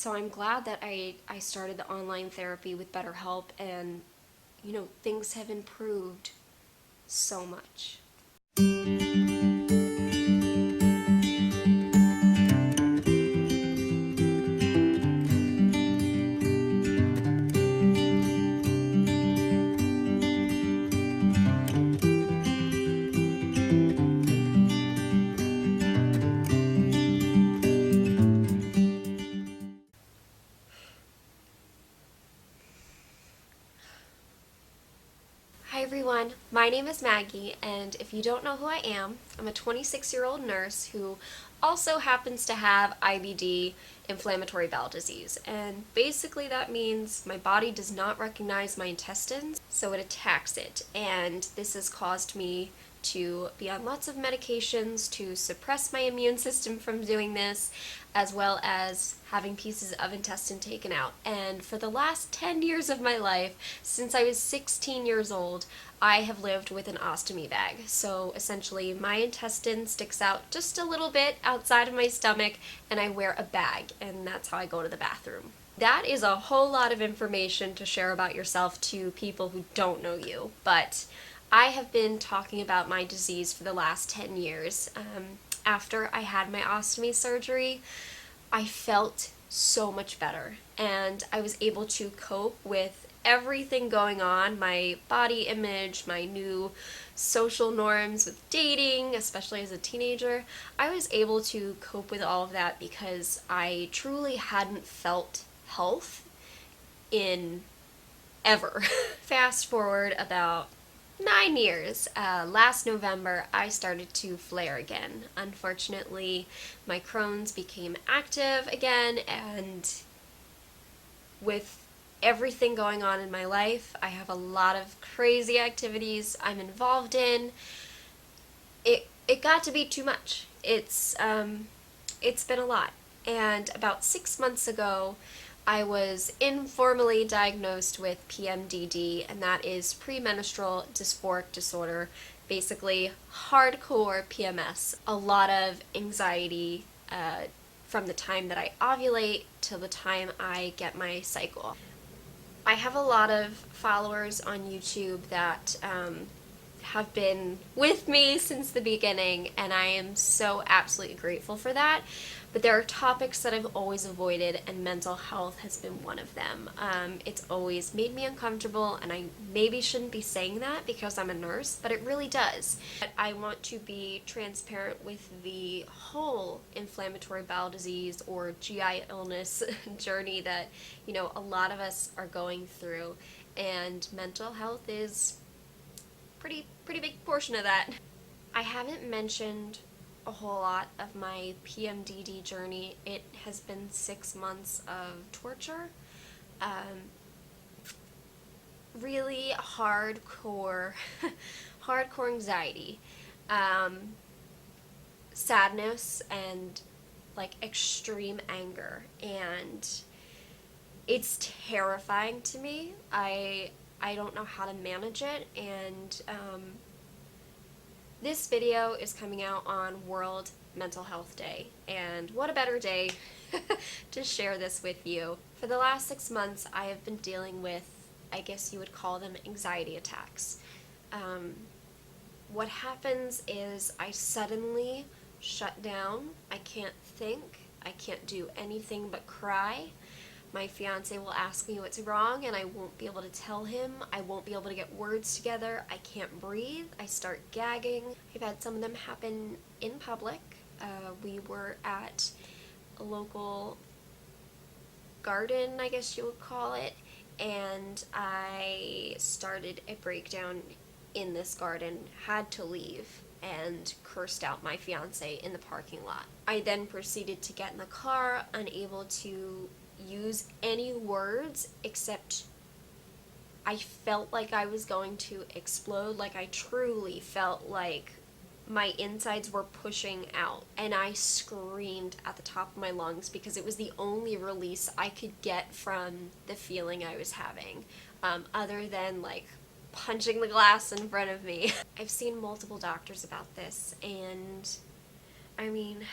So I'm glad that I started the online therapy with BetterHelp, and things have improved so much. Hi everyone, my name is Maggie, and if you don't know who I am, I'm a 26-year-old nurse who also happens to have IBD, inflammatory bowel disease. And basically that means my body does not recognize my intestines, so it attacks it. And this has caused me to be on lots of medications to suppress my immune system from doing this, as well as having pieces of intestine taken out. And for the last 10 years of my life, since I was 16 years old, I have lived with an ostomy bag. So essentially my intestine sticks out just a little bit outside of my stomach, and I wear a bag, and that's how I go to the bathroom. That is a whole lot of information to share about yourself to people who don't know you, but I have been talking about my disease for the last 10 years. After I had my ostomy surgery, I felt so much better, and I was able to cope with everything going on, my body image, my new social norms with dating, especially as a teenager. I was able to cope with all of that because I truly hadn't felt health in ever. Fast forward about 9 years. Last November, I started to flare again. Unfortunately, my Crohn's became active again, and with everything going on in my life, I have a lot of crazy activities I'm involved in. It got to be too much. It's been a lot. And about 6 months ago, I was informally diagnosed with PMDD, and that is premenstrual dysphoric disorder, basically hardcore PMS. A lot of anxiety from the time that I ovulate till the time I get my cycle. I have a lot of followers on YouTube that have been with me since the beginning, and I am so absolutely grateful for that. But there are topics that I've always avoided, and mental health has been one of them. It's always made me uncomfortable, and I maybe shouldn't be saying that because I'm a nurse, but it really does. But I want to be transparent with the whole inflammatory bowel disease or GI illness journey that, a lot of us are going through, and mental health is pretty big portion of that. I haven't mentioned a whole lot of my PMDD journey. It has been 6 months of torture. Really hardcore, hardcore anxiety, sadness, and like extreme anger, and it's terrifying to me. I don't know how to manage it, and this video is coming out on World Mental Health Day, and what a better day to share this with you. For the last 6 months, I have been dealing with, I guess you would call them, anxiety attacks. What happens is I suddenly shut down. I can't think. I can't do anything but cry. My fiance will ask me what's wrong, and I won't be able to tell him. I won't be able to get words together. I can't breathe. I start gagging. I've had some of them happen in public. We were at a local garden, I guess you would call it, and I started a breakdown in this garden, had to leave, and cursed out my fiance in the parking lot. I then proceeded to get in the car, unable to use any words, except I felt like I was going to explode. Like, I truly felt like my insides were pushing out, and I screamed at the top of my lungs because it was the only release I could get from the feeling I was having, other than like punching the glass in front of me. I've seen multiple doctors about this, and I mean,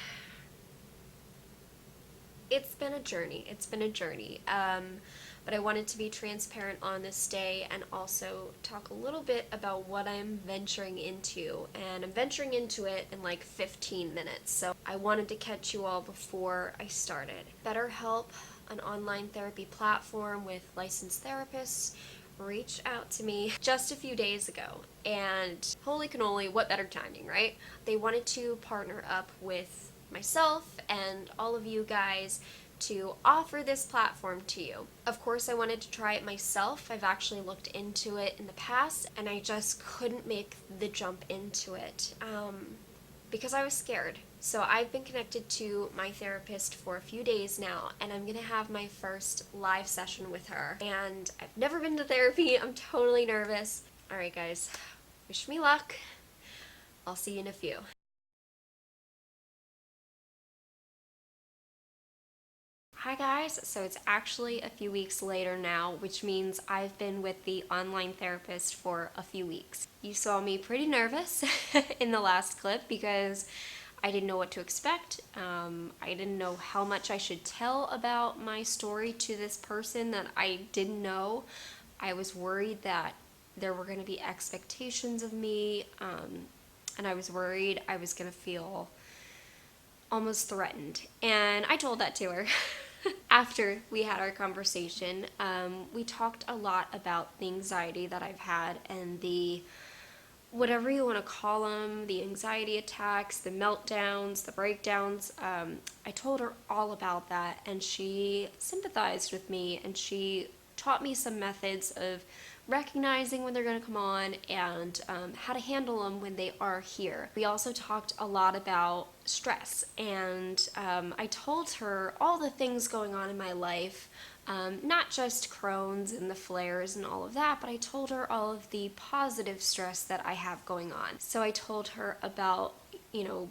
it's been a journey. It's been a journey. But I wanted to be transparent on this day and also talk a little bit about what I'm venturing into. And I'm venturing into it in like 15 minutes. So I wanted to catch you all before I started. BetterHelp, an online therapy platform with licensed therapists, reached out to me just a few days ago. And holy cannoli, what better timing, right? They wanted to partner up with myself and all of you guys to offer this platform to you. Of course, I wanted to try it myself. I've actually looked into it in the past and I just couldn't make the jump into it because I was scared. So I've been connected to my therapist for a few days now, and I'm gonna have my first live session with her. And I've never been to therapy. I'm totally nervous. All right, guys, wish me luck. I'll see you in a few. Hi guys, so it's actually a few weeks later now, which means I've been with the online therapist for a few weeks. You saw me pretty nervous in the last clip because I didn't know what to expect. I didn't know how much I should tell about my story to this person that I didn't know. I was worried that there were going to be expectations of me, and I was worried I was going to feel almost threatened. And I told that to her. After we had our conversation, we talked a lot about the anxiety that I've had and the, whatever you want to call them, the anxiety attacks, the meltdowns, the breakdowns. I told her all about that, and she sympathized with me, and she taught me some methods of recognizing when they're going to come on and how to handle them when they are here. We also talked a lot about stress, and I told her all the things going on in my life, not just Crohn's and the flares and all of that, but I told her all of the positive stress that I have going on. So I told her about,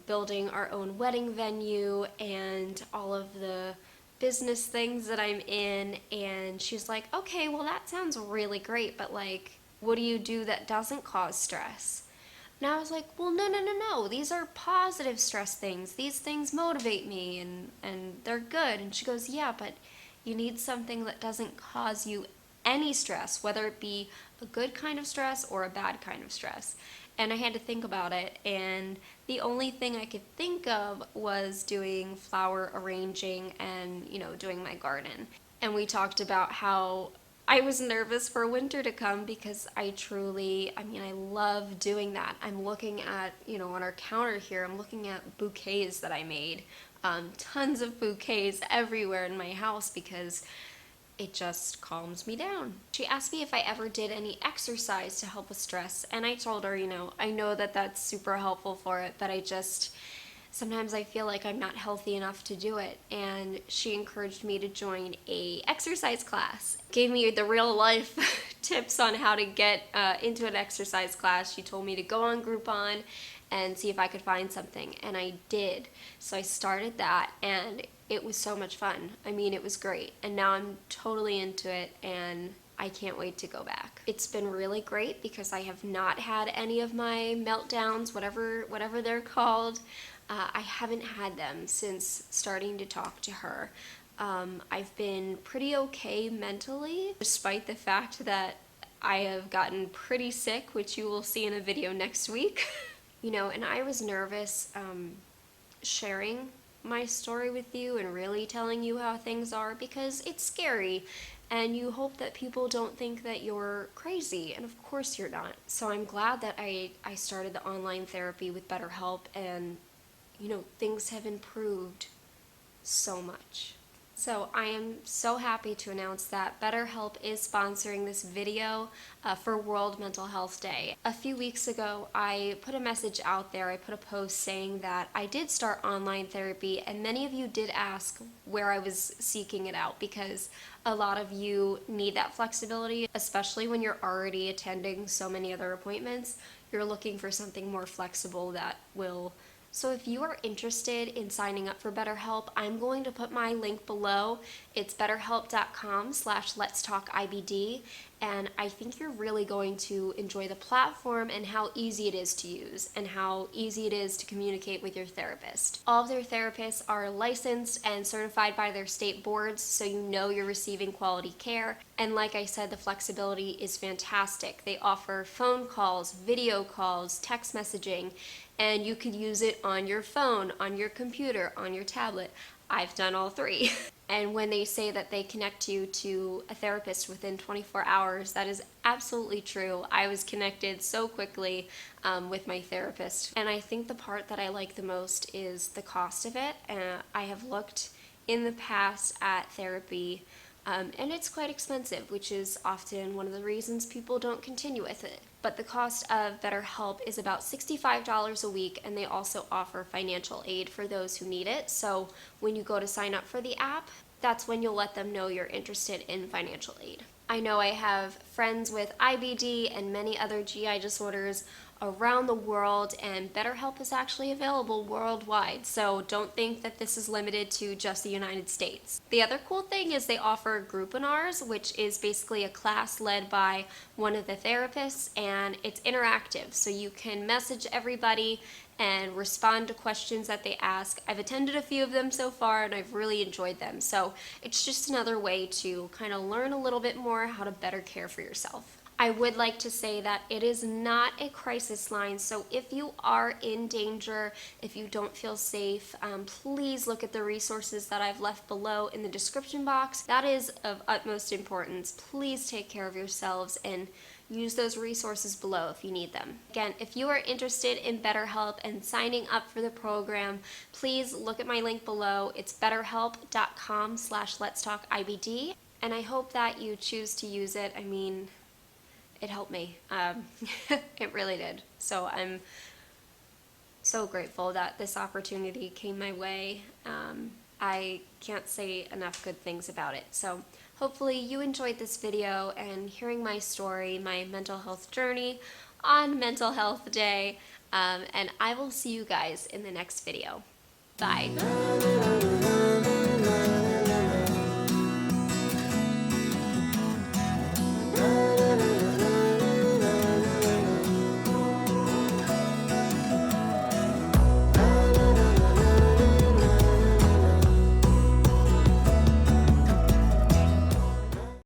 building our own wedding venue and all of the business things that I'm in, and she's like, okay, well that sounds really great, but like, what do you do that doesn't cause stress? And I was like, well, no, these are positive stress things. These things motivate me and they're good. And she goes, yeah, but you need something that doesn't cause you any stress, whether it be a good kind of stress or a bad kind of stress. And I had to think about it, and the only thing I could think of was doing flower arranging and, doing my garden. And we talked about how I was nervous for winter to come because I love doing that. I'm looking at, on our counter here, I'm looking at bouquets that I made. Tons of bouquets everywhere in my house because it just calms me down. She asked me if I ever did any exercise to help with stress, and I told her, I know that that's super helpful for it, but sometimes I feel like I'm not healthy enough to do it. And she encouraged me to join a exercise class. Gave me the real life tips on how to get into an exercise class. She told me to go on Groupon and see if I could find something, and I did. So I started that, and it was so much fun. It was great, and now I'm totally into it, and I can't wait to go back. It's been really great because I have not had any of my meltdowns, whatever they're called. I haven't had them since starting to talk to her. I've been pretty okay mentally, despite the fact that I have gotten pretty sick, which you will see in a video next week. And I was nervous sharing my story with you and really telling you how things are because it's scary, and you hope that people don't think that you're crazy, and of course you're not. So I'm glad that I started the online therapy with BetterHelp, and things have improved so much. So I am so happy to announce that BetterHelp is sponsoring this video for World Mental Health Day. A few weeks ago, I put a message out there. I put a post saying that I did start online therapy, and many of you did ask where I was seeking it out because a lot of you need that flexibility, especially when you're already attending so many other appointments. You're looking for something more flexible that will. So if you are interested in signing up for BetterHelp, I'm going to put my link below. It's betterhelp.com/letstalkibd, and I think you're really going to enjoy the platform and how easy it is to use and how easy it is to communicate with your therapist. All of their therapists are licensed and certified by their state boards, so you know you're receiving quality care. And like I said, the flexibility is fantastic. They offer phone calls, video calls, text messaging, and you could use it on your phone, on your computer, on your tablet. I've done all three. And when they say that they connect you to a therapist within 24 hours, that is absolutely true. I was connected so quickly with my therapist. And I think the part that I like the most is the cost of it. I have looked in the past at therapy, and it's quite expensive, which is often one of the reasons people don't continue with it. But the cost of BetterHelp is about $65 a week, and they also offer financial aid for those who need it. So when you go to sign up for the app, that's when you'll let them know you're interested in financial aid. I know I have friends with IBD and many other GI disorders around the world, and BetterHelp is actually available worldwide, so don't think that this is limited to just the United States. The other cool thing is they offer Groupinars, which is basically a class led by one of the therapists, and it's interactive, so you can message everybody and respond to questions that they ask. I've attended a few of them so far, and I've really enjoyed them, so it's just another way to kind of learn a little bit more how to better care for yourself. I would like to say that it is not a crisis line, so if you are in danger, if you don't feel safe, please look at the resources that I've left below in the description box. That is of utmost importance. Please take care of yourselves and use those resources below if you need them. Again, if you are interested in BetterHelp and signing up for the program, please look at my link below. It's betterhelp.com/LetsTalkIBD, and I hope that you choose to use it. I mean, it helped me. It really did. So I'm so grateful that this opportunity came my way. I can't say enough good things about it. So hopefully you enjoyed this video and hearing my story, my mental health journey on Mental Health Day. And I will see you guys in the next video. Bye.